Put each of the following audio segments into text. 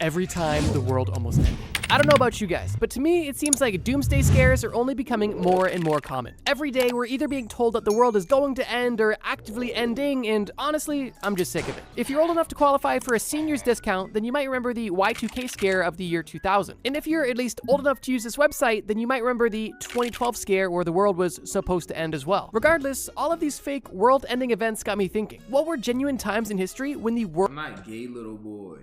every time the world almost ended. I don't know about you guys, but to me, it seems like doomsday scares are only becoming more and more common. Every day, we're either being told that the world is going to end or actively ending, and honestly, I'm just sick of it. If you're old enough to qualify for a senior's discount, then you might remember the Y2K scare of the year 2000. And if you're at least old enough to use this website, then you might remember the 2012 scare where the world was supposed to end as well. Regardless, all of these fake world-ending events got me thinking, what were genuine times in history when the world— I'm not gay, little boy.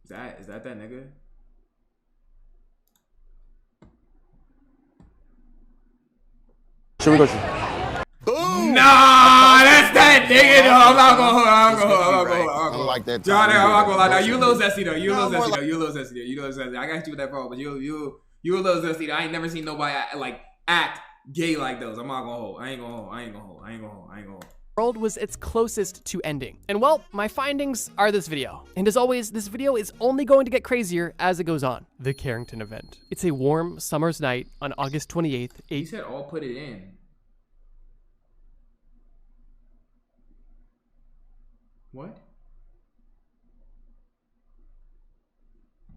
Is that nigga? Should we go? Boom! Nah, that's that nigga. No, I'm not gonna hold. Like that. John, I'm not gonna lie. Now you a little zesty though. You a little zesty. I got you with that problem, but you a little zesty. I ain't never seen nobody act gay like those. I'm not gonna hold. I ain't gonna hold. world was its closest to ending. And well, my findings are this video. And as always, this video is only going to get crazier as it goes on. The Carrington event. It's a warm summer's night on August 28th. He said, "I'll put it in." What?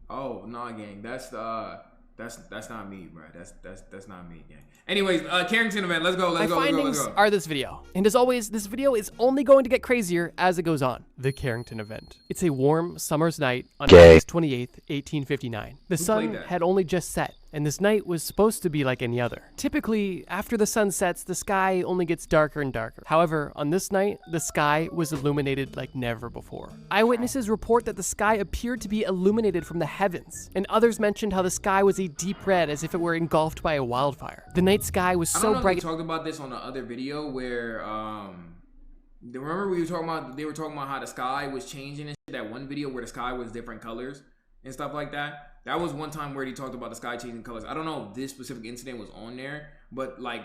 Oh, nah, gang. That's not me, bro. That's not me, gang. Anyways, Carrington event. Let's go. My findings are this video. And as always, this video is only going to get crazier as it goes on. The Carrington event. It's a warm summer's night on August 28th, 1859. The sun had only just set, and this night was supposed to be like any other. Typically, after the sun sets, the sky only gets darker and darker. However, on this night, the sky was illuminated like never before. Eyewitnesses report that the sky appeared to be illuminated from the heavens, and others mentioned how the sky was a deep red as if it were engulfed by a wildfire. The night sky was so bright. We talked about this on the other video where, remember they were talking about how the sky was changing and shit, that one video where the sky was different colors and stuff like that. That was one time where he talked about the sky changing colors. I don't know if this specific incident was on there, but like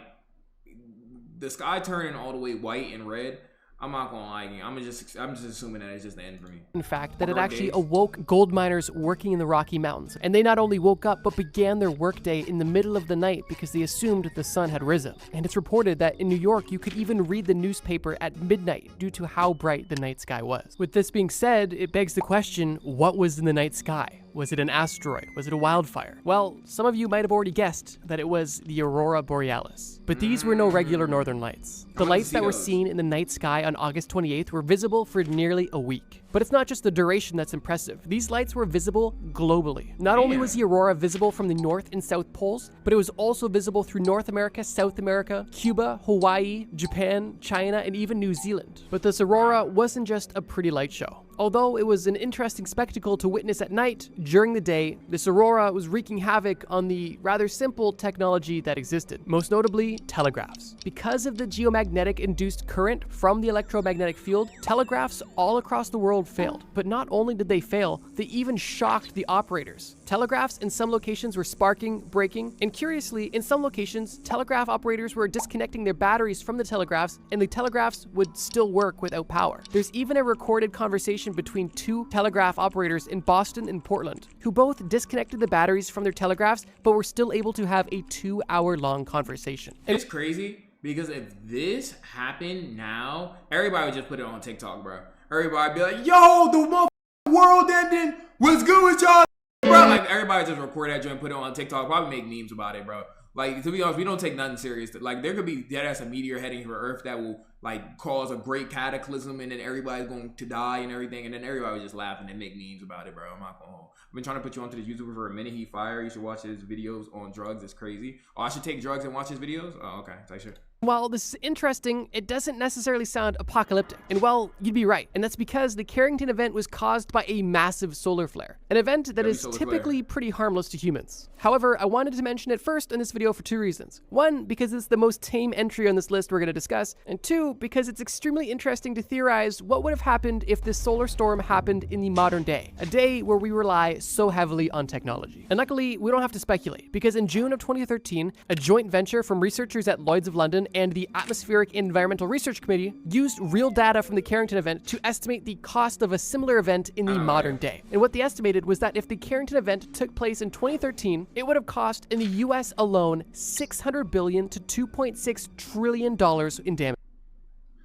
the sky turning all the way white and red. I'm not gonna lie, I'm just assuming that it's just the end for me. In fact, that it actually awoke gold miners working in the Rocky Mountains. And they not only woke up, but began their workday in the middle of the night because they assumed the sun had risen. And it's reported that in New York, you could even read the newspaper at midnight due to how bright the night sky was. With this being said, it begs the question, what was in the night sky? Was it an asteroid? Was it a wildfire? Well, some of you might have already guessed that it was the Aurora Borealis. But these were no regular northern lights. The lights that were seen in the night sky on August 28th were visible for nearly a week. But it's not just the duration that's impressive. These lights were visible globally. Not only was the aurora visible from the North and South Poles, but it was also visible through North America, South America, Cuba, Hawaii, Japan, China, and even New Zealand. But this aurora wasn't just a pretty light show. Although it was an interesting spectacle to witness at night, during the day, this aurora was wreaking havoc on the rather simple technology that existed, most notably telegraphs. Because of the geomagnetic induced current from the electromagnetic field, telegraphs all across the world failed. But not only did they fail, they even shocked the operators. Telegraphs in some locations were sparking, breaking, and curiously, in some locations, telegraph operators were disconnecting their batteries from the telegraphs, and the telegraphs would still work without power. There's even a recorded conversation between two telegraph operators in Boston and Portland, who both disconnected the batteries from their telegraphs, but were still able to have a 2-hour-long conversation. It's crazy, because if this happened now, everybody would just put it on TikTok, bro. Everybody be like, yo, the motherfucking world ending, what's good with y'all, bro? Like, everybody just record that joint and put it on TikTok, probably make memes about it, bro. Like, to be honest, we don't take nothing serious. Like, there could be dead-ass a meteor heading for Earth that will, like, cause a great cataclysm, and then everybody's going to die and everything, and then everybody was just laughing and make memes about it, bro. I'm not going home. I've been trying to put you onto this YouTuber for a minute. He fire. You should watch his videos on drugs. It's crazy. Oh, I should take drugs and watch his videos? Oh, okay. So I should. While this is interesting, it doesn't necessarily sound apocalyptic. And well, you'd be right. And that's because the Carrington event was caused by a massive solar flare. An event that is typically pretty harmless to humans. However, I wanted to mention it first in this video for two reasons. One, because it's the most tame entry on this list we're going to discuss. And two, because it's extremely interesting to theorize what would have happened if this solar storm happened in the modern day. A day where we rely so heavily on technology. And luckily, we don't have to speculate, because in June of 2013, a joint venture from researchers at Lloyd's of London and the Atmospheric and Environmental Research Committee used real data from the Carrington event to estimate the cost of a similar event in the modern day. And what they estimated was that if the Carrington event took place in 2013, it would have cost in the US alone $600 billion to $2.6 trillion in damage.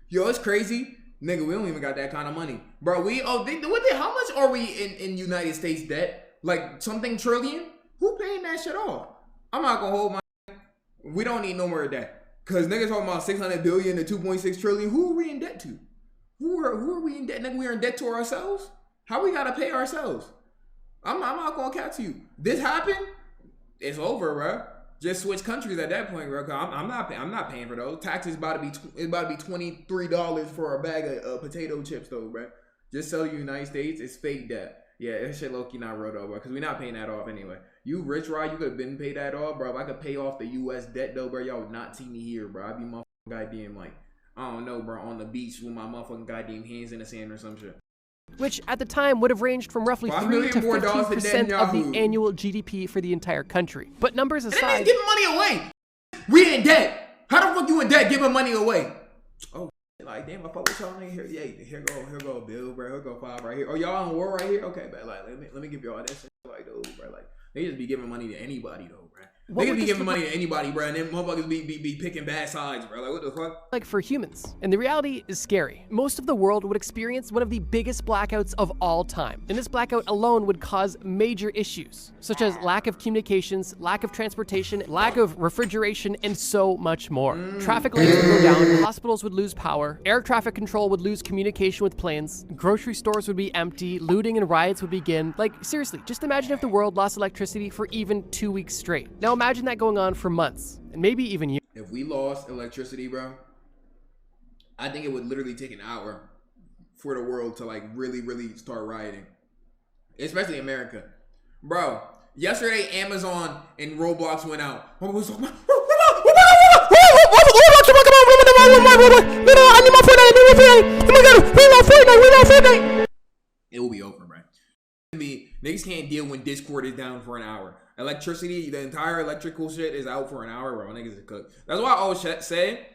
Yo, it's crazy Nigga, we don't even got that kind of money. Bro, how much are we in United States debt? Like something trillion? Who paying that shit off? I'm not gonna hold my. We don't need no more of that. Cause niggas talking about 600 billion to 2.6 trillion. Who are we in debt to? Who are we in debt? Nigga, we're in debt to ourselves? How we gotta pay ourselves? I'm not gonna catch you. This happened, it's over, bro. Just switch countries at that point, bro. I'm not paying for those. Taxes about to be $23 for a bag of potato chips, though, bro. Just sell the United States. It's fake debt. Yeah, that shit low-key not real, though, bro. Because we're not paying that off anyway. You rich, Rod, you could have been paid that off, bro. If I could pay off the U.S. debt, though, bro, y'all would not see me here, bro. I'd be motherfucking goddamn, like, I don't know, bro, on the beach with my motherfucking goddamn hands in the sand or some shit. Which at the time would have ranged from roughly 3 to 15% of the annual GDP for the entire country. But numbers aside, giving money away. We in debt. How the fuck you in debt giving money away? Oh, like damn, I fuck with y'all nigga here. Yeah, here go Bill, bro. Here go 5 right here. Oh, y'all on war right here? Okay, but like let me give y'all that shit like those, bro. Like they just be giving money to anybody though, bro. They could be giving money to anybody, bro, and then motherfuckers be picking bad sides, bro. Like, what the fuck? Like for humans. And the reality is scary. Most of the world would experience one of the biggest blackouts of all time. And this blackout alone would cause major issues, such as lack of communications, lack of transportation, lack of refrigeration, and so much more. Traffic lanes would go down, hospitals would lose power, air traffic control would lose communication with planes, grocery stores would be empty, looting and riots would begin. Like, seriously, just imagine if the world lost electricity for even 2 weeks straight. Now imagine that going on for months, and maybe even years. If we lost electricity, bro, I think it would literally take an hour for the world to like really start rioting. Especially America. Bro, yesterday Amazon and Roblox went out. It will be over, bro. Niggas can't deal when Discord is down for an hour. Electricity, the entire electrical shit is out for an hour, bro. Niggas are cooked. That's why I always say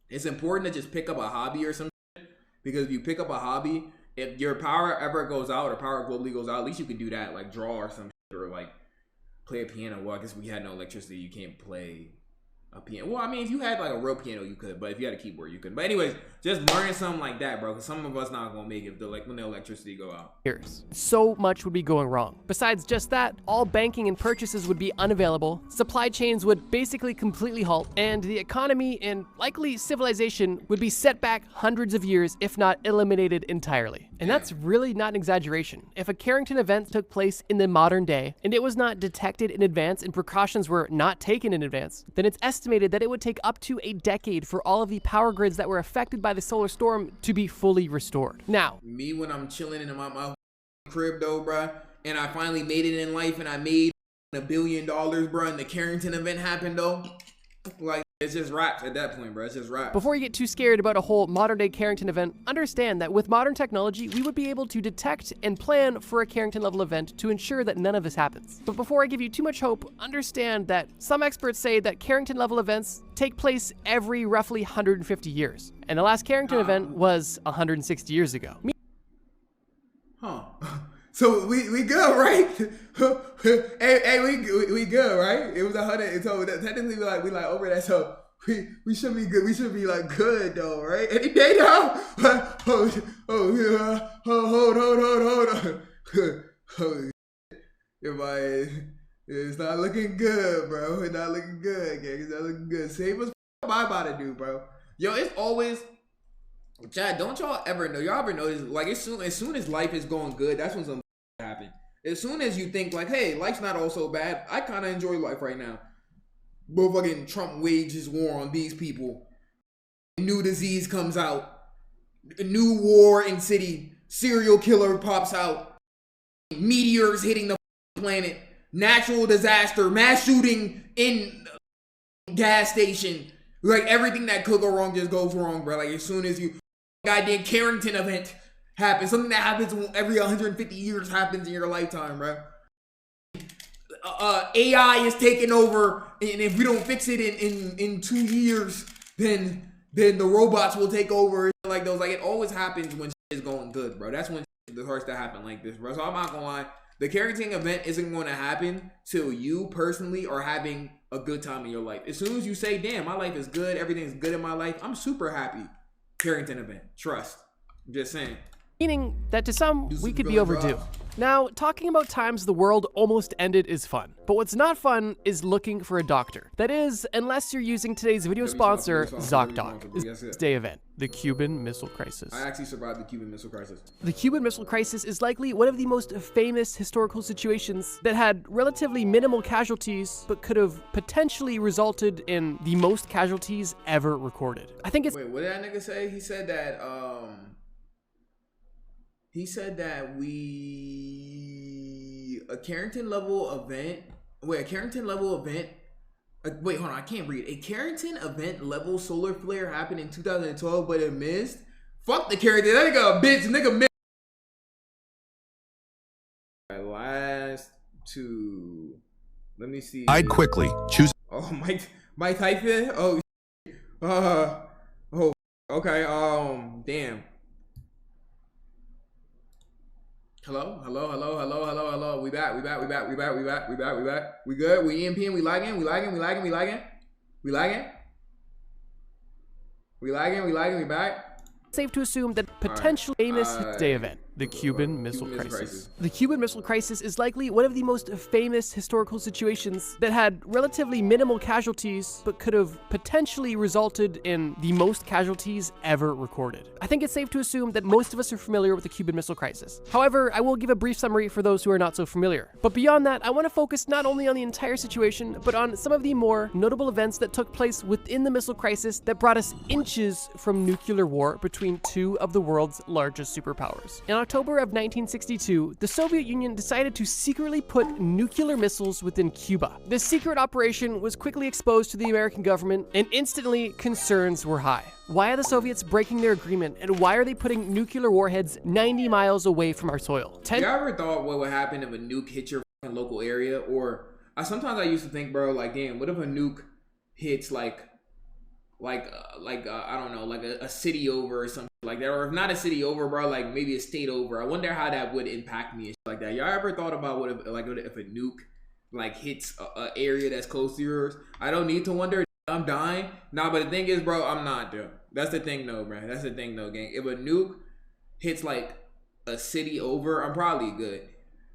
it's important to just pick up a hobby or some shit. Because if you pick up a hobby, if your power ever goes out or power globally goes out, at least you can do that, like draw or some shit, or like play a piano. Well, I guess we had no electricity. You can't play a piano. Well, I mean, if you had like a real piano, you could. But if you had a keyboard, you couldn't. But anyways, just learning something like that, bro. Because some of us not gonna make it when the electricity go out. So much would be going wrong. Besides just that, all banking and purchases would be unavailable, supply chains would basically completely halt, and the economy and likely civilization would be set back hundreds of years, if not eliminated entirely. And that's really not an exaggeration. If a Carrington event took place in the modern day, and it was not detected in advance and precautions were not taken in advance, then it's estimated that it would take up to a decade for all of the power grids that were affected by the solar storm to be fully restored. Now, me when I'm chilling in my crib though, bruh, and I finally made it in life and I made $1 billion, bruh, and the Carrington event happened though, like, it's just raps at that point, bro. It's just raps. Before you get too scared about a whole modern day Carrington event, understand that with modern technology, we would be able to detect and plan for a Carrington level event to ensure that none of this happens. But before I give you too much hope, understand that some experts say that Carrington level events take place every roughly 150 years. And the last Carrington event was 160 years ago. Huh. So we good, right? hey, we good, right? It was 100. So technically, we like over that. So we should be good. We should be like good though, right? Any day now. Hold on. It's not looking good, bro. It's not looking good, gang. It's not looking good. Save us. What I about to do, bro? Yo, it's always. Chad, don't y'all ever know? Y'all ever notice? Like as soon as life is going good, that's when some happen. As soon as you think like, hey, life's not all so bad, I kind of enjoy life right now. But fucking Trump wages war on these people. A new disease comes out. A new war in city. Serial killer pops out. Meteors hitting the planet. Natural disaster. Mass shooting in gas station. Like everything that could go wrong just goes wrong, bro. Like as soon as you goddamn Carrington event happens, something that happens every 150 years happens in your lifetime, bro. AI is taking over, and if we don't fix it in 2 years, then the robots will take over. Like those, like it always happens when shit is going good, bro. That's when it starts to happen like this, bro. So I'm not gonna lie, the Carrington event isn't going to happen till you personally are having a good time in your life. As soon as you say, damn, my life is good, everything's good in my life, I'm super happy. Carrington event, trust. Just saying. Meaning that to some, Do we some could be villain overdue. drops. Now, talking about times the world almost ended is fun, but what's not fun is looking for a doctor. That is, unless you're using today's video sponsor, ZocDoc, this day event, the Cuban Missile Crisis. I actually survived the Cuban Missile Crisis. The Cuban Missile Crisis is likely one of the most famous historical situations that had relatively minimal casualties, but could have potentially resulted in the most casualties ever recorded. I think it's— Wait, what did that nigga say? He said that a Carrington level event. Wait, a Carrington level event. Wait, hold on, I can't read. A Carrington event level solar flare happened in 2012, but it missed. Fuck the Carrington. That nigga a bitch. Nigga missed. Last two. Let me see. I'd quickly choose. Oh, Mike Tyson. Oh, oh, okay. Damn. Hello. We back. We good. We EMP. We lagging. We back. safe to assume that potentially famous day event, the Cuban Missile Crisis. The Cuban Missile Crisis is likely one of the most famous historical situations that had relatively minimal casualties, but could have potentially resulted in the most casualties ever recorded. I think it's safe to assume that most of us are familiar with the Cuban Missile Crisis. However, I will give a brief summary for those who are not so familiar. But beyond that, I want to focus not only on the entire situation, but on some of the more notable events that took place within the missile crisis that brought us inches from nuclear war between two of the world's largest superpowers. In October of 1962, the Soviet Union decided to secretly put nuclear missiles within Cuba. This secret operation was quickly exposed to the American government, and instantly concerns were high. Why are the Soviets breaking their agreement, and why are they putting nuclear warheads 90 miles away from our soil? You ever thought what would happen if a nuke hit your local area? Or sometimes I used to think, bro, like, damn, what if a nuke hits like I don't know, like a city over or something like that, or if not a city over, bro, like maybe a state over. I wonder how that would impact me and shit like that. Y'all ever thought about what if a nuke like hits a area that's close to yours? I don't need to wonder. I'm dying. Nah, but the thing is, bro, I'm not, dude. That's the thing, though, bro. That's the thing, though, gang. If a nuke hits like a city over, I'm probably good.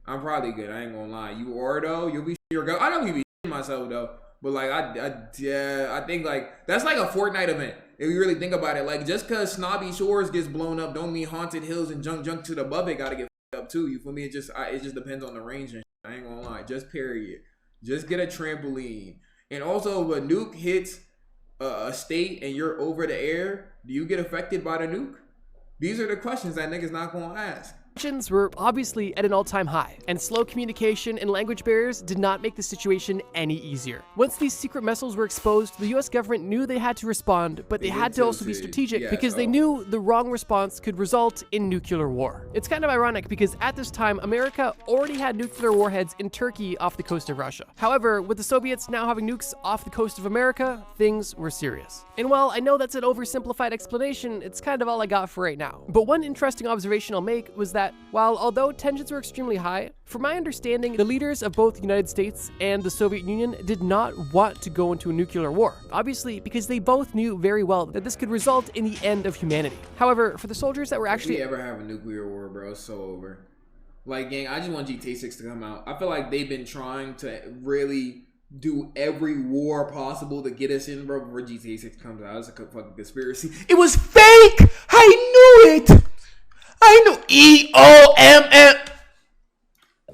I ain't gonna lie. You are though. You'll be your go. I don't be myself though. But like I think like that's like a Fortnite event. If you really think about it, like just cause Snobby Shores gets blown up, don't mean Haunted Hills and Junk to the above it gotta get up too. You feel me? It just depends on the range and shit. I ain't gonna lie. Just period. Just get a trampoline. And also, if a nuke hits a state and you're over the air, do you get affected by the nuke? These are the questions that niggas not gonna ask. Tensions were obviously at an all-time high, and slow communication and language barriers did not make the situation any easier. Once these secret missiles were exposed, the US government knew they had to respond, but they had to also be strategic because they knew the wrong response could result in nuclear war. It's kind of ironic because at this time, America already had nuclear warheads in Turkey off the coast of Russia. However, with the Soviets now having nukes off the coast of America, things were serious. And while I know that's an oversimplified explanation, it's kind of all I got for right now. But one interesting observation I'll make was that although tensions were extremely high, from my understanding, the leaders of both the United States and the Soviet Union did not want to go into a nuclear war. Obviously, because they both knew very well that this could result in the end of humanity. However, for the soldiers that were actually— If we ever have a nuclear war, bro, it's so over. Like, gang, I just want GTA 6 to come out. I feel like they've been trying to really do every war possible to get us in, bro, before GTA 6 comes out. It's a fucking conspiracy. It was fake! I knew it! I know EOMM.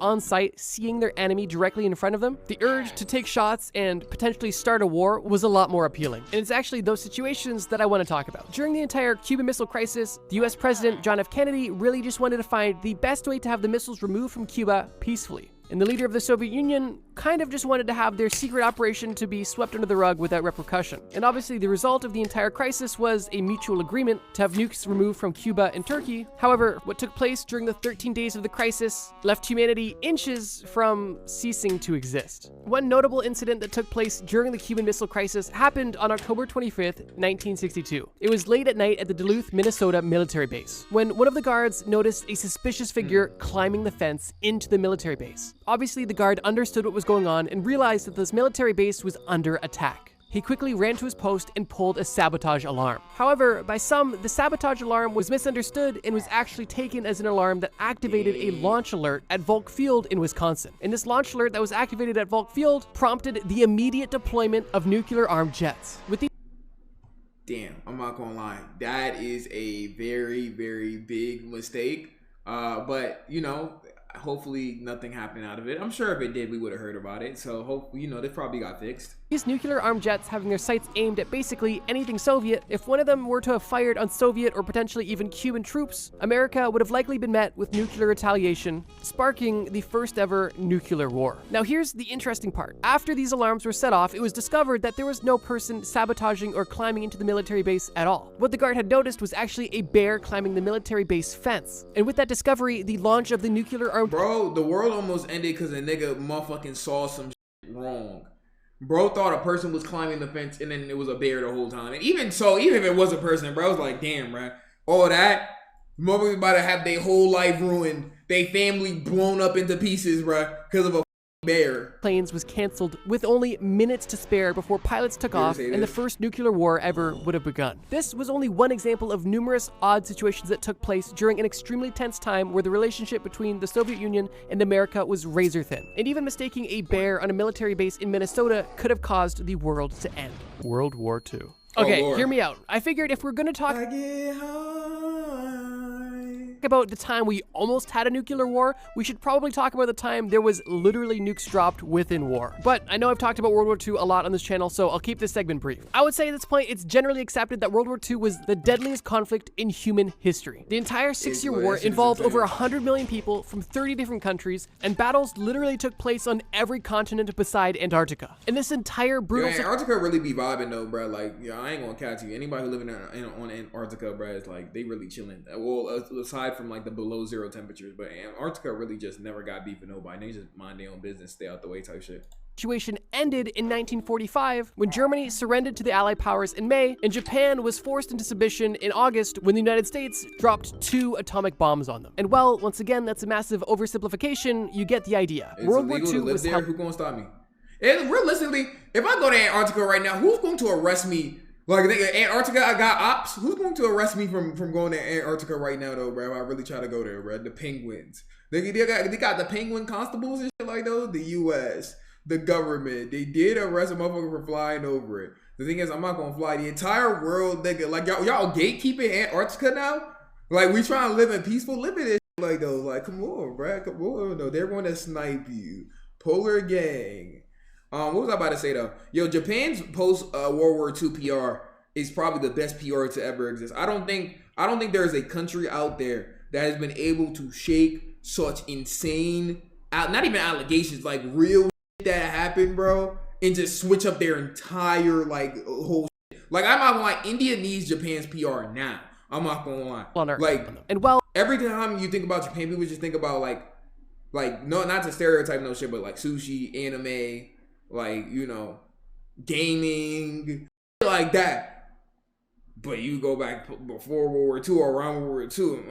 On site, seeing their enemy directly in front of them, the urge to take shots and potentially start a war was a lot more appealing. And it's actually those situations that I want to talk about. During the entire Cuban Missile Crisis, the US President John F. Kennedy really just wanted to find the best way to have the missiles removed from Cuba peacefully. And the leader of the Soviet Union kind of just wanted to have their secret operation to be swept under the rug without repercussion. And obviously the result of the entire crisis was a mutual agreement to have nukes removed from Cuba and Turkey. However, what took place during the 13 days of the crisis left humanity inches from ceasing to exist. One notable incident that took place during the Cuban Missile Crisis happened on October 25th, 1962. It was late at night at the Duluth, Minnesota military base, when one of the guards noticed a suspicious figure climbing the fence into the military base. Obviously, the guard understood what was going on and realized that this military base was under attack. He quickly ran to his post and pulled a sabotage alarm. However, by some, the sabotage alarm was misunderstood and was actually taken as an alarm that activated a launch alert at Volk Field in Wisconsin. And this launch alert that was activated at Volk Field prompted the immediate deployment of nuclear-armed jets. With the Damn, I'm not gonna lie. That is a very, very big mistake. But, you know, hopefully nothing happened out of it. I'm sure if it did, we would have heard about it. So, hopefully, you know, this probably got fixed. These nuclear-armed jets having their sights aimed at basically anything Soviet, if one of them were to have fired on Soviet or potentially even Cuban troops, America would have likely been met with nuclear retaliation, sparking the first ever nuclear war. Now here's the interesting part. After these alarms were set off, it was discovered that there was no person sabotaging or climbing into the military base at all. What the guard had noticed was actually a bear climbing the military base fence. And with that discovery, the launch of the nuclear-armed— Bro, the world almost ended because a nigga motherfucking saw some shit wrong. Bro thought a person was climbing the fence and then it was a bear the whole time. And even so, even if it was a person, bro, I was like, damn, bro. All that, motherfuckers about to have their whole life ruined. They family blown up into pieces, bro, because of a bear. Planes was canceled with only minutes to spare before pilots took off and the first nuclear war ever would have begun. This was only one example of numerous odd situations that took place during an extremely tense time where the relationship between the Soviet Union and America was razor thin. And even mistaking a bear on a military base in Minnesota could have caused the world to end. World War II. Okay, hear me out. I figured if we're gonna talk about the time we almost had a nuclear war, we should probably talk about the time there was literally nukes dropped within war. But I know I've talked about World War II a lot on this channel, so I'll keep this segment brief. I would say at this point, it's generally accepted that World War II was the deadliest conflict in human history. The entire 6-year war involved over 100 million people from 30 different countries, and battles literally took place on every continent beside Antarctica. And this entire brutal— Antarctica really be vibing though, bro. Like, yeah, I ain't gonna catch you. Anybody who living on Antarctica, bro, is like, they really chilling. Well, aside from like the below zero temperatures, but Antarctica really just never got beef with nobody. They just mind their own business, stay out the way type shit. Situation ended in 1945 when Germany surrendered to the Allied powers in May, and Japan was forced into submission in August when the United States dropped 2 atomic bombs on them. And well, once again, that's a massive oversimplification. You get the idea. It's World War II was there. Who's gonna stop me? And realistically, if I go to Antarctica right now, who's going to arrest me? Like, Antarctica, I got ops. Who's going to arrest me from going to Antarctica right now, though, bro? If I really try to go there, bro. The penguins. They got the penguin constables and shit like those. The U.S., the government. They did arrest a motherfucker for flying over it. The thing is, I'm not going to fly. The entire world, nigga. Like, y'all gatekeeping Antarctica now? Like, we trying to live in peaceful living and shit like those. Like, come on, bro. Come on. No, they're going to snipe you. Polar gang. What was I about to say though? Yo, Japan's post World War II PR is probably the best PR to ever exist. I don't think there is a country out there that has been able to shake such insane, not even allegations, like real shit that happened, bro, and just switch up their entire like whole shit. Like, I'm not gonna lie, India needs Japan's PR now. I'm not gonna lie. Like, and well, every time you think about Japan, people just think about like no, not to stereotype no shit, but like sushi, anime, like, you know, gaming, like that. But you go back before World War II or around World War II,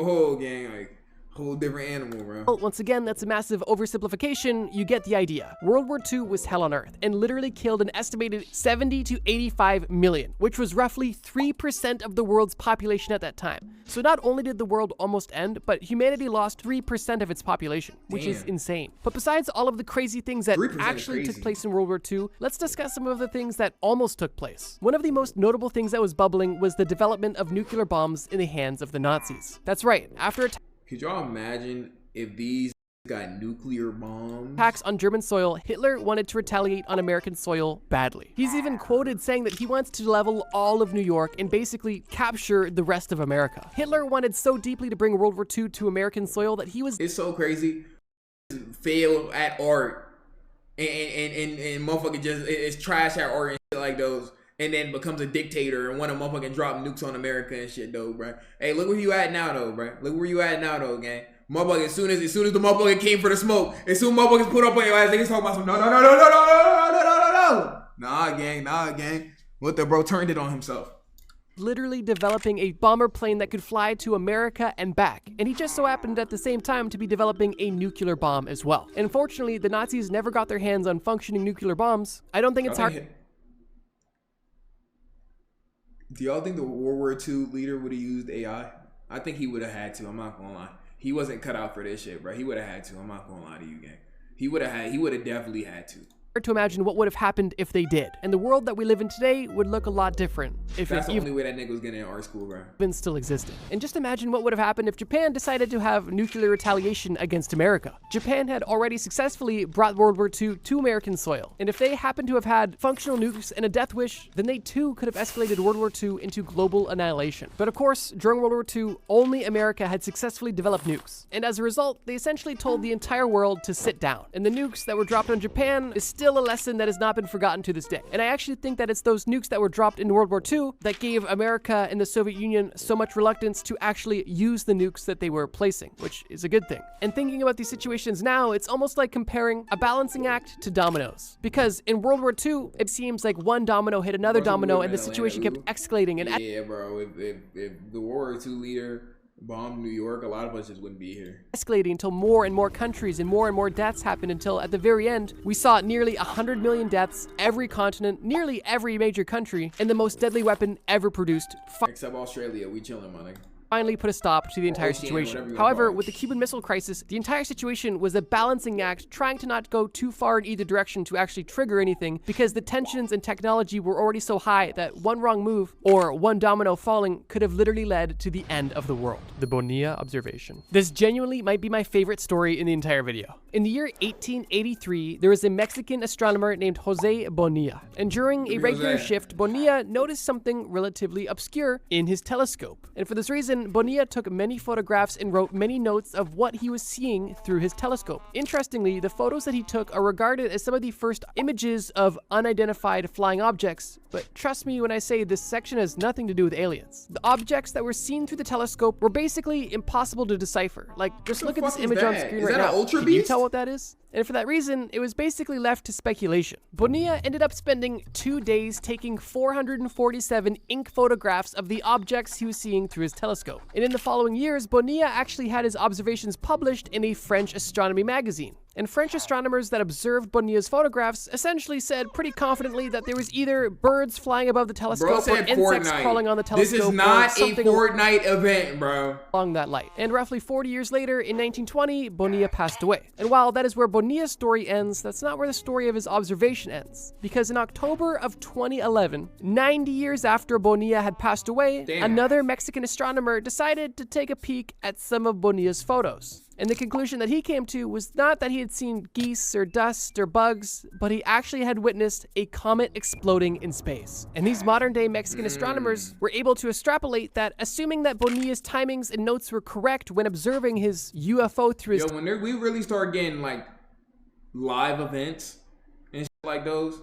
whole gang, like, whole different animal, bro. Well, once again, that's a massive oversimplification. You get the idea. World War II was hell on earth and literally killed an estimated 70 to 85 million, which was roughly 3% of the world's population at that time. So not only did the world almost end, but humanity lost 3% of its population, which is insane. But besides all of the crazy things that actually took place in World War II, let's discuss some of the things that almost took place. One of the most notable things that was bubbling was the development of nuclear bombs in the hands of the Nazis. That's right, after could y'all imagine if these got nuclear bombs? Attacks on German soil, Hitler wanted to retaliate on American soil badly. He's even quoted saying that he wants to level all of New York and basically capture the rest of America. Hitler wanted so deeply to bring World War II to American soil that he was— It's so crazy. Fail at art and motherfucker just is trash at art and shit like those. And then becomes a dictator and want to motherfucking drop nukes on America and shit, though, bro. Hey, look where you at now, though, bro. Look where you at now, though, gang. Motherfucker, as soon as the motherfucker came for the smoke, as soon as motherfuckers put up on your ass, they just talking about some no. Nah, gang. What the bro turned it on himself. Literally developing a bomber plane that could fly to America and back. And he just so happened at the same time to be developing a nuclear bomb as well. Unfortunately, the Nazis never got their hands on functioning nuclear bombs. I don't think it's hard— Do y'all think the World War II leader would have used AI? I think he would have had to. I'm not gonna lie. He wasn't cut out for this shit, bro. He would have had to. I'm not gonna lie to you, gang. He would have definitely had to. To imagine what would have happened if they did. And the world that we live in today would look a lot different if That's it the only way that nigga was getting in art school, bro. even still existed. And just imagine what would have happened if Japan decided to have nuclear retaliation against America. Japan had already successfully brought World War II to American soil. And if they happened to have had functional nukes and a death wish, then they too could have escalated World War II into global annihilation. But of course, during World War II, only America had successfully developed nukes. And as a result, they essentially told the entire world to sit down. And the nukes that were dropped on Japan is still a lesson that has not been forgotten to this day. And I actually think that it's those nukes that were dropped in World War II that gave America and the Soviet Union so much reluctance to actually use the nukes that they were placing, which is a good thing. And thinking about these situations now, it's almost like comparing a balancing act to dominoes. Because in World War II, it seems like one domino hit another domino and the situation kept escalating. And yeah, bro, if the World War II leader bombed New York, a lot of us just wouldn't be here. Escalating until more and more countries and more deaths happened until at the very end, we saw nearly 100 million deaths, every continent, nearly every major country, and the most deadly weapon ever produced. Except Australia, we chilling, my nigga. Finally put a stop to the entire situation. However, with the Cuban Missile Crisis, the entire situation was a balancing act, trying to not go too far in either direction to actually trigger anything, because the tensions and technology were already so high that one wrong move or one domino falling could have literally led to the end of the world. The Bonia observation. This genuinely might be my favorite story in the entire video. In the year 1883, there was a Mexican astronomer named Jose Bonia, and during a regular shift, Bonia noticed something relatively obscure in his telescope. And for this reason, Bonia took many photographs and wrote many notes of what he was seeing through his telescope. Interestingly, the photos that he took are regarded as some of the first images of unidentified flying objects, but trust me when I say this section has nothing to do with aliens. The objects that were seen through the telescope were basically impossible to decipher. Like, just look at this image on screen right now. Can you tell what that is? And for that reason, it was basically left to speculation. Bonia ended up spending 2 days taking 447 ink photographs of the objects he was seeing through his telescope. And in the following years, Bonia actually had his observations published in a French astronomy magazine. And French astronomers that observed Bonia's photographs essentially said pretty confidently that there was either birds flying above the telescope or insects crawling on the telescope. This is not a Fortnite event, bro. Along that light. And roughly 40 years later, in 1920, Bonia passed away. And while that is where Bonia's story ends, that's not where the story of his observation ends. Because in October of 2011, 90 years after Bonia had passed away, another Mexican astronomer decided to take a peek at some of Bonia's photos. And the conclusion that he came to was not that he had seen geese or dust or bugs, but he actually had witnessed a comet exploding in space. And these modern day Mexican astronomers were able to extrapolate that, assuming that Bonia's timings and notes were correct when observing his UFO through his... Yo, when we really start getting like live events and shit like those,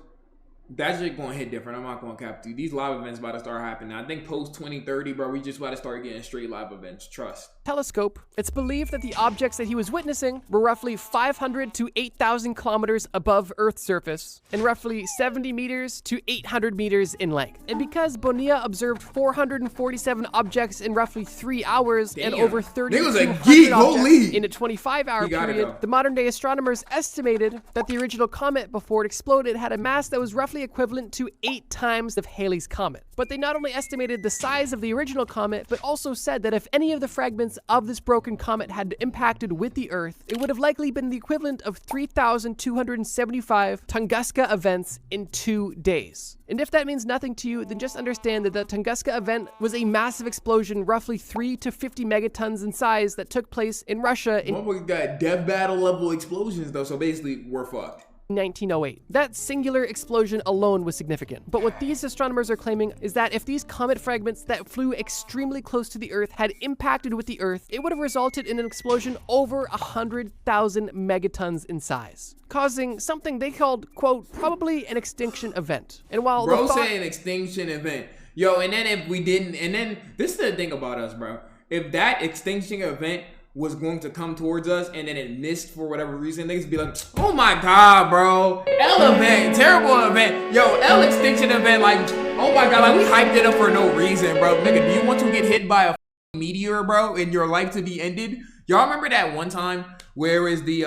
that shit gonna hit different. I'm not gonna cap to you. These live events about to start happening. I think post 2030, bro, we just about to start getting straight live events. Trust. Telescope, it's believed that the objects that he was witnessing were roughly 500 to 8,000 kilometers above Earth's surface and roughly 70 meters to 800 meters in length. And because Bonia observed 447 objects in roughly 3 hours and over 3,200 objects in a 25-hour period, the modern day astronomers estimated that the original comet before it exploded had a mass that was roughly equivalent to 8 times of Halley's Comet. But they not only estimated the size of the original comet, but also said that if any of the fragments of this broken comet had impacted with the Earth, it would have likely been the equivalent of 3,275 Tunguska events in 2 days. And if that means nothing to you, then just understand that the Tunguska event was a massive explosion, roughly 3 to 50 megatons in size, that took place in Russia in... We got death battle level explosions though, so basically we're fucked. 1908. That singular explosion alone was significant. But what these astronomers are claiming is that if these comet fragments that flew extremely close to the Earth had impacted with the Earth, it would have resulted in an explosion over 100,000 megatons in size, causing something they called, quote, probably an extinction event. And while bro saying extinction event, yo, and then if we didn't, and then this is the thing about us, bro. If that extinction event was going to come towards us and then it missed for whatever reason, niggas be like, oh my god, bro, L event, terrible event, yo, L extinction event, like, oh my god, like we hyped it up for no reason, bro. Nigga, do you want to get hit by a meteor, bro, and your life to be ended? Y'all remember that one time where is the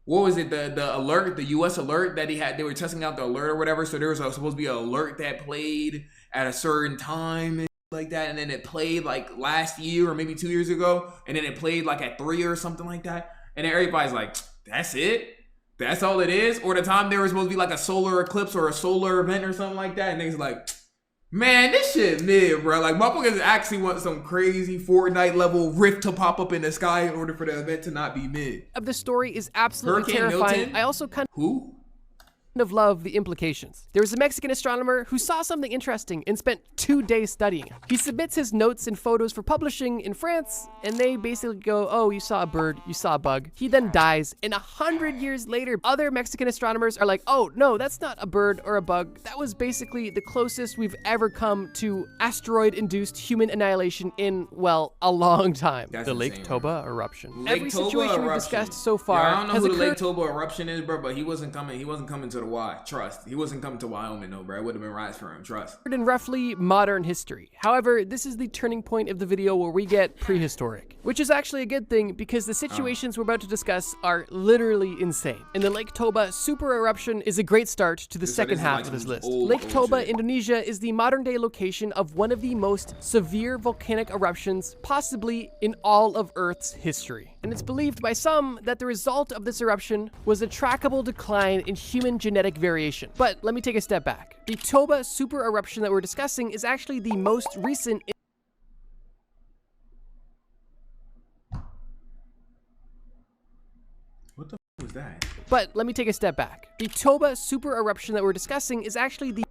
what was it, the alert, the US alert that they were testing out the alert or whatever, so there was supposed to be an alert that played at a certain time and like that, and then it played like last year or maybe 2 years ago, and then it played like at 3 or something like that, and then everybody's like, that's it? That's all it is? Or the time there was supposed to be like a solar eclipse or a solar event or something like that, and niggas like, man, this shit mid, bro. Like, motherfuckers actually want some crazy Fortnite level rift to pop up in the sky in order for the event to not be mid. Of the story is absolutely Hurricane terrifying. Milton? I also kind Who? of love the implications. There was a Mexican astronomer who saw something interesting and spent 2 days studying it. He submits his notes and photos for publishing in France, and they basically go, oh, you saw a bird, you saw a bug. He then dies, and 100 years later, other Mexican astronomers are like, oh, no, that's not a bird or a bug. That was basically the closest we've ever come to asteroid-induced human annihilation in, well, a long time. That's the insane, Lake Toba eruption. Lake Every Toba situation we've eruption. discussed so far I don't know has who the occurred Lake Toba eruption is, bro, but he wasn't coming to the Y. Trust. He wasn't coming to Wyoming, though, bro. It would have been right for him. Trust. in roughly modern history. However, this is the turning point of the video where we get prehistoric, which is actually a good thing because the situations we're about to discuss are literally insane. And the Lake Toba super eruption is a great start to the second is half like of this some list. old Lake Toba, shit. Indonesia is the modern day location of one of the most severe volcanic eruptions possibly in all of Earth's history. And it's believed by some that the result of this eruption was a trackable decline in human genetic variation. But let me take a step back. The Toba super eruption that we're discussing is actually the most recent What the f was that? But let me take a step back. The Toba super eruption that we're discussing is actually the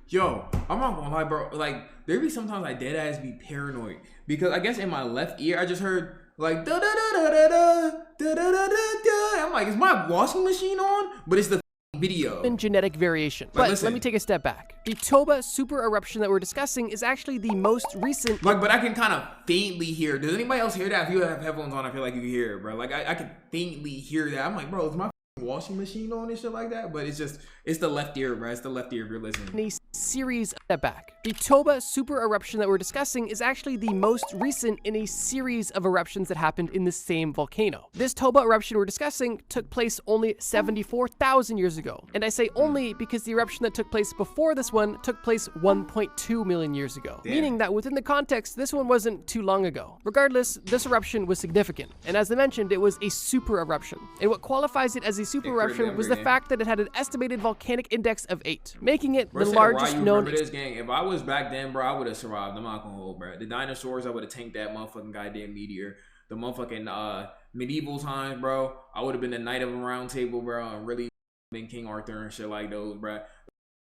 Yo, I'm not gonna lie, bro. Like, there be sometimes I dead ass be paranoid because I guess in my left ear I just heard like da da da da da da da da da da. I'm like, is my washing machine on? But it's the video. human genetic variation. But listen. let me take a step back. The Toba super eruption that we're discussing is actually the most recent Like, but I can kind of faintly hear. Does anybody else hear that? If you have headphones on, I feel like you can hear it, bro. Like, I can faintly hear that. I'm like, bro, is my washing machine on and shit like that? But it's the left ear, bro. It's the left ear if you're listening. in a series of step back. The Toba super eruption that we're discussing is actually the most recent in a series of eruptions that happened in the same volcano. This Toba eruption we're discussing took place only 74,000 years ago. And I say only because the eruption that took place before this one took place 1.2 million years ago. Damn. Meaning that within the context, this one wasn't too long ago. Regardless, this eruption was significant. And as I mentioned, it was a super eruption. And what qualifies it as a super eruption was the fact that it had an estimated volcanic index of 8, making it the largest you known remember this, gang? If I was back then, bro, I would have survived. I'm not gonna hold, bro. The dinosaurs, I would have tanked that motherfucking goddamn meteor. The motherfucking medieval times, bro, I would have been the knight of a round table, bro, and really been King Arthur and shit like those, bro.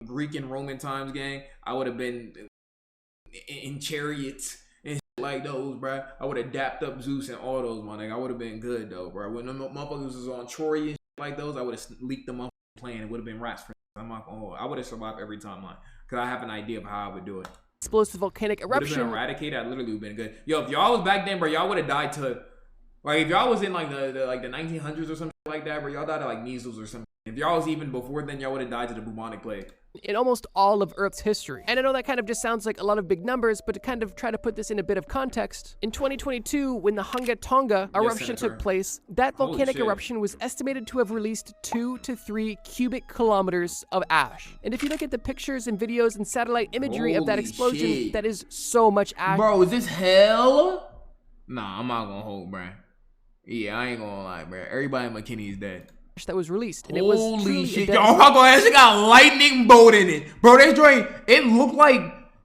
Greek and Roman times, gang, I would have been in chariots and shit like those, bro. I would have dapped up Zeus and all those, my nigga. I would have been good, though, bro. When the motherfuckers was on Troy and shit like those, I would have leaked the motherfucking plane. It would have been rats for I'm not gonna hold. I would have survived every timeline because I have an idea of how I would do it. explosive volcanic Would have been eruption. eradicated. I literally would have been good. Yo, if y'all was back then, bro, y'all would have died to like if y'all was in like the 1900s or something like that, bro, y'all died of like measles or something. If y'all was even before then, y'all would have died to the bubonic plague. In almost all of Earth's history. And I know that kind of just sounds like a lot of big numbers, but to kind of try to put this in a bit of context, in 2022, when the Hunga Tonga eruption Senator. took place, that Holy volcanic shit. eruption was estimated to have released 2 to 3 cubic kilometers of ash. And if you look at the pictures and videos and satellite imagery of that Holy explosion, shit. that is so much ash. Bro, is this hell? Nah, I'm not gonna hold, bro. Yeah, I ain't gonna lie, bro. Everybody in McKinney is dead. That was released, and it was Holy truly shit. a Yo, deadly- my god, it got lightning bolt in it. Bro, that joint, it looked like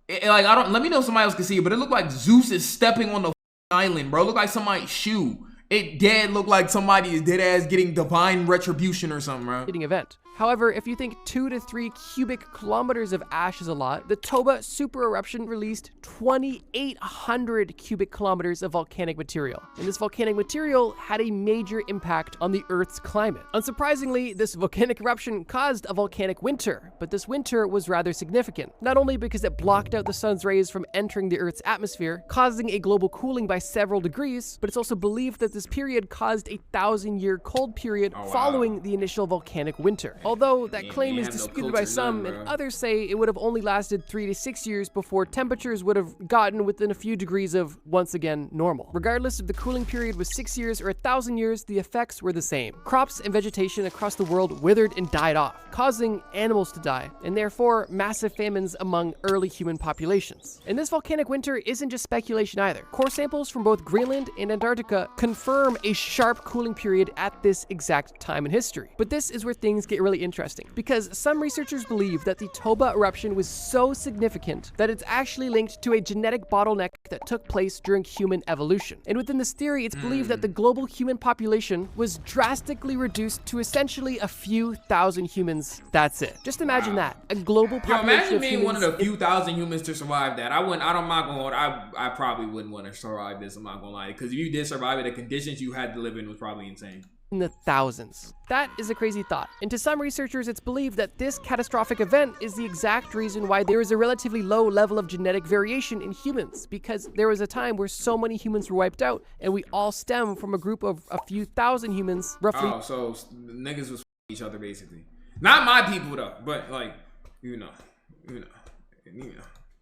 I don't let me know if somebody else can see it, but it looked like Zeus is stepping on the island, bro. It looked like somebody's shoe. It dead looked like somebody is dead ass getting divine retribution or something, bro. event. However, if you think 2 to 3 cubic kilometers of ash is a lot, the Toba super eruption released 2,800 cubic kilometers of volcanic material. And this volcanic material had a major impact on the Earth's climate. Unsurprisingly, this volcanic eruption caused a volcanic winter, but this winter was rather significant, not only because it blocked out the sun's rays from entering the Earth's atmosphere, causing a global cooling by several degrees, but it's also believed that this period caused a 1,000-year cold period wow. following the initial volcanic winter. Although that claim is have no disputed culture, by some, none, and bro. others say it would have only lasted 3 to 6 years before temperatures would have gotten within a few degrees of, once again, normal. Regardless if the cooling period was 6 years or 1,000 years, the effects were the same. Crops and vegetation across the world withered and died off, causing animals to die, and therefore massive famines among early human populations. And this volcanic winter isn't just speculation either. Core samples from both Greenland and Antarctica confirm a sharp cooling period at this exact time in history. But this is where things get really interesting, because some researchers believe that the Toba eruption was so significant that it's actually linked to a genetic bottleneck that took place during human evolution. And within this theory, it's believed that the global human population was drastically reduced to essentially a few thousand humans. That's it. Just imagine that. A global Yo, population imagine of being humans one of the few thousand humans to survive that. I probably wouldn't want to survive this, I'm not gonna lie. Because if you did survive it, the conditions you had to live in was probably insane. in the thousands. That is a crazy thought. And to some researchers, it's believed that this catastrophic event is the exact reason why there is a relatively low level of genetic variation in humans, because there was a time where so many humans were wiped out, and we all stem from a group of a few thousand humans, roughly. Oh, so niggas was each other basically. Not my people though, but like, you know.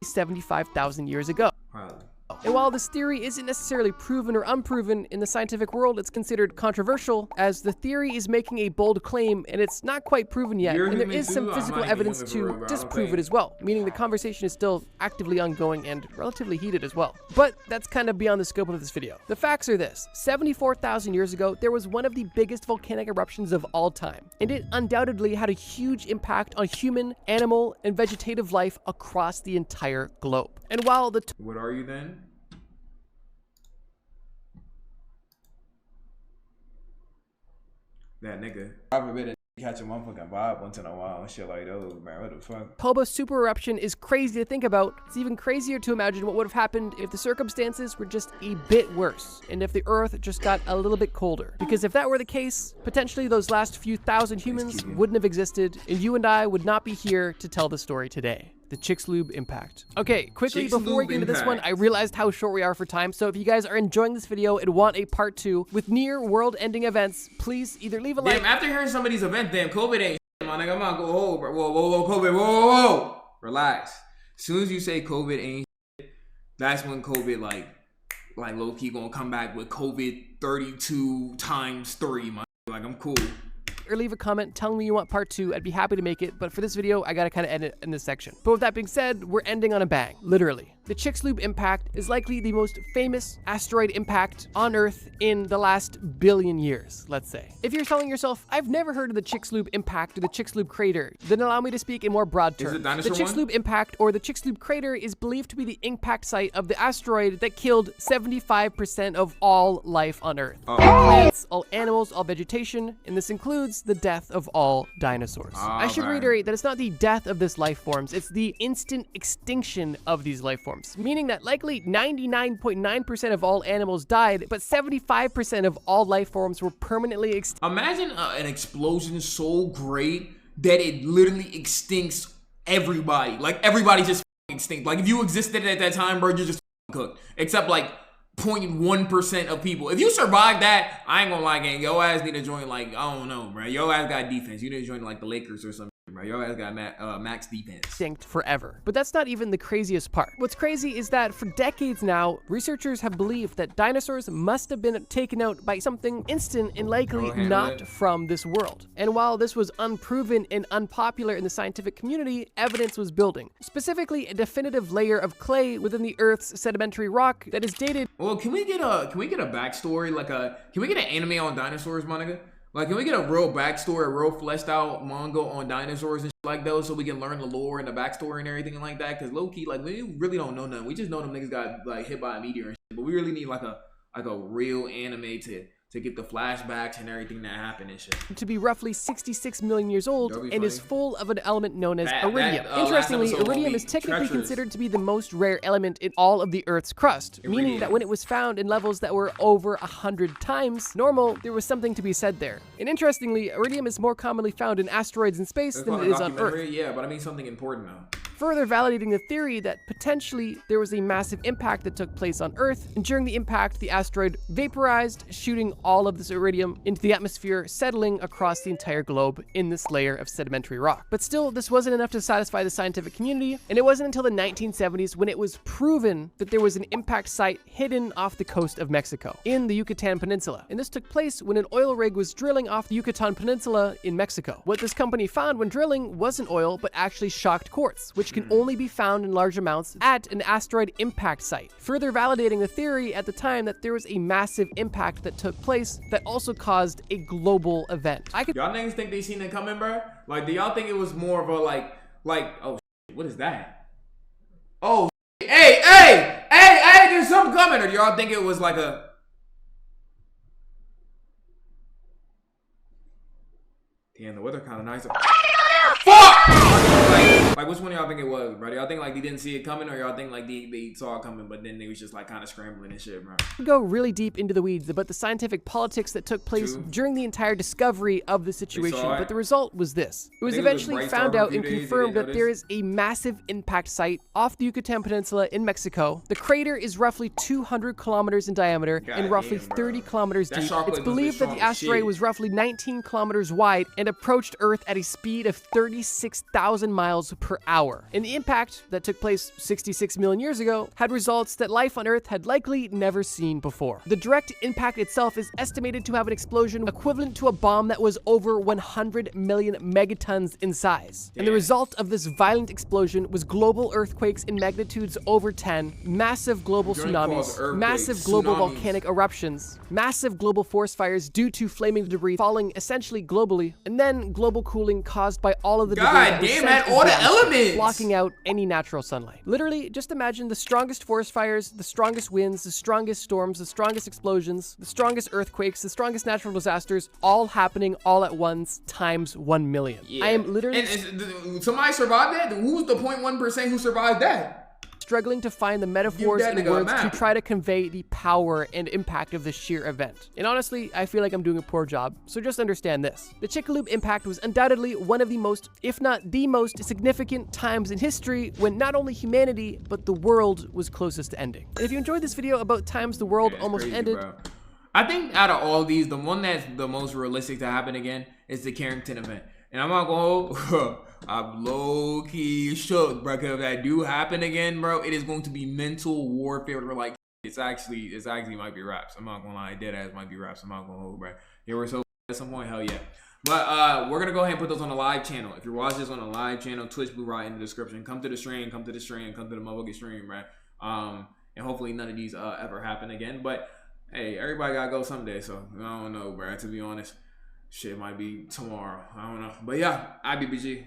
75,000 years ago. Probably. And while this theory isn't necessarily proven or unproven in the scientific world, it's considered controversial, as the theory is making a bold claim and it's not quite proven yet, You're and there human is some too? I'm physical not even evidence human for real, to bro. disprove Okay. it as well, meaning the conversation is still actively ongoing and relatively heated as well. But that's kind of beyond the scope of this video. The facts are this: 74,000 years ago, there was one of the biggest volcanic eruptions of all time, and it undoubtedly had a huge impact on human, animal, and vegetative life across the entire globe. And while the What are you then? That nigga. I forbid catch a motherfucking vibe once in a while and shit like those, man. What the fuck? Toba super eruption is crazy to think about. It's even crazier to imagine what would have happened if the circumstances were just a bit worse, and if the Earth just got a little bit colder. Because if that were the case, potentially those last few thousand humans Cuban. wouldn't have existed, and you and I would not be here to tell the story today. The Chicxulub impact. Okay, quickly before we get into this one, I realized how short we are for time, so if you guys are enjoying this video and want a part 2 with near world-ending events, please either leave a like. Damn, after hearing some of these events, damn, COVID ain't shit, my nigga. I'm gonna go hold, bro. Whoa, COVID, whoa. Relax. As soon as you say COVID ain't shit, that's when COVID, like low-key gonna come back with COVID 32 times 3, my nigga. Like, I'm cool. Or leave a comment telling me you want part 2. I'd be happy to make it, but for this video, I gotta kind of end it in this section. But with that being said, we're ending on a bang, literally. The Chicxulub impact is likely the most famous asteroid impact on Earth in the last billion years, let's say. If you're telling yourself, I've never heard of the Chicxulub impact or the Chicxulub crater, then allow me to speak in more broad terms. Is it The dinosaur one? Chicxulub impact or the Chicxulub crater is believed to be the impact site of the asteroid that killed 75% of all life on Earth. All plants, all animals, all vegetation, and this includes the death of all dinosaurs. I should Okay. reiterate that it's not the death of this life forms, it's the instant extinction of these life forms, meaning that likely 99.9% of all animals died, but 75% of all life forms were permanently extinct. Imagine an explosion so great that it literally extincts everybody. Like, everybody just extinct. Like, if you existed at that time, bro, you're just cooked. Except, like, 0.1% of people. If you survive that, I ain't gonna lie, gang. Yo ass need to join, like, I don't know, bro. Yo ass got defense. You need to join, like, the Lakers or something, bro. Yo ass got max defense. Extinct forever. But that's not even the craziest part. What's crazy is that for decades now, researchers have believed that dinosaurs must have been taken out by something instant and likely handle not it. from this world. And while this was unproven and unpopular in the scientific community, evidence was building. Specifically, a definitive layer of clay within the Earth's sedimentary rock that is dated. Well, can we get a backstory? Can we get an anime on dinosaurs, my nigga? Like, can we get a real backstory, a real fleshed out manga on dinosaurs and shit like those, so we can learn the lore and the backstory and everything like that? Because low key, like, we really don't know nothing. We just know them niggas got like hit by a meteor and shit. But we really need like a real anime to get the flashbacks and everything that happened and shit. To be roughly 66 million years old That'd be and is funny. full of an element known as That, iridium. last Interestingly, episode iridium gonna is be technically treacherous. considered to be the most rare element in all of the Earth's crust, meaning Iridium. that when it was found in levels that were over 100 times normal, there was something to be said there. And interestingly, iridium is more commonly found in asteroids in space It's than called it a is on Earth. documentary, yeah, but I mean something important though. further validating the theory that potentially there was a massive impact that took place on Earth, and during the impact, the asteroid vaporized, shooting all of this iridium into the atmosphere, settling across the entire globe in this layer of sedimentary rock. But still, this wasn't enough to satisfy the scientific community, and it wasn't until the 1970s when it was proven that there was an impact site hidden off the coast of Mexico, in the Yucatan Peninsula. And this took place when an oil rig was drilling off the Yucatan Peninsula in Mexico. What this company found when drilling wasn't oil, but actually shocked quartz, which can only be found in large amounts at an asteroid impact site, further validating the theory at the time that there was a massive impact that took place that also caused a global event. Y'all niggas think they seen it coming, bro? Like, do y'all think it was more of a like, oh, shit, what is that? Oh, shit. Hey, there's something coming. Or do y'all think it was like a... Damn, the weather kind of nice. Fuck! Like, which one of y'all think it was, bro? Y'all think like they didn't see it coming, or y'all think like they saw it coming, but then they was just like kind of scrambling and shit, bro? We go really deep into the weeds about the scientific politics that took place during the entire discovery of the situation, but the result was this. It was eventually found out and confirmed that there is a massive impact site off the Yucatan Peninsula in Mexico. The crater is roughly 200 kilometers in diameter and roughly 30 kilometers deep. It's believed that the asteroid was roughly 19 kilometers wide and approached Earth at a speed of 36,000 miles per hour. And the impact that took place 66 million years ago had results that life on Earth had likely never seen before. The direct impact itself is estimated to have an explosion equivalent to a bomb that was over 100 million megatons in size. And the result of this violent explosion was global earthquakes in magnitudes over 10, massive global tsunamis, massive global volcanic eruptions, massive global forest fires due to flaming debris falling essentially globally, and then global cooling caused by all of the debris that was sent into all the atmosphere, elements, blocking out any natural sunlight. Literally, just imagine the strongest forest fires, the strongest winds, the strongest storms, the strongest explosions, the strongest earthquakes, the strongest natural disasters, all happening all at once times 1 million. Yeah. I am literally... And somebody survived that? Who's the 0.1% who survived that? Struggling to find the metaphors and words to try to convey the power and impact of this sheer event. And honestly, I feel like I'm doing a poor job, so just understand this. The Chicxulub impact was undoubtedly one of the most, if not the most, significant times in history when not only humanity, but the world was closest to ending. And if you enjoyed this video about times the world almost ended, bro. I think out of all these, the one that's the most realistic to happen again is the Carrington event. And I'm not gonna I'm low-key shook, bro, because if that do happen again, bro, it is going to be mental warfare. We're like, it's actually might be raps. I'm not gonna lie, dead ass might be raps. I'm not gonna hold, bro. Yeah, we're so at some point, hell yeah. But we're gonna go ahead and put those on the live channel. If you're watching this on the live channel, Twitch Blue right in the description. Come to the stream, come to the motherfucking stream, right? And hopefully none of these ever happen again. But hey, everybody gotta go someday, so I don't know, bro. To be honest. Shit might be tomorrow. I don't know. But yeah, IBBG.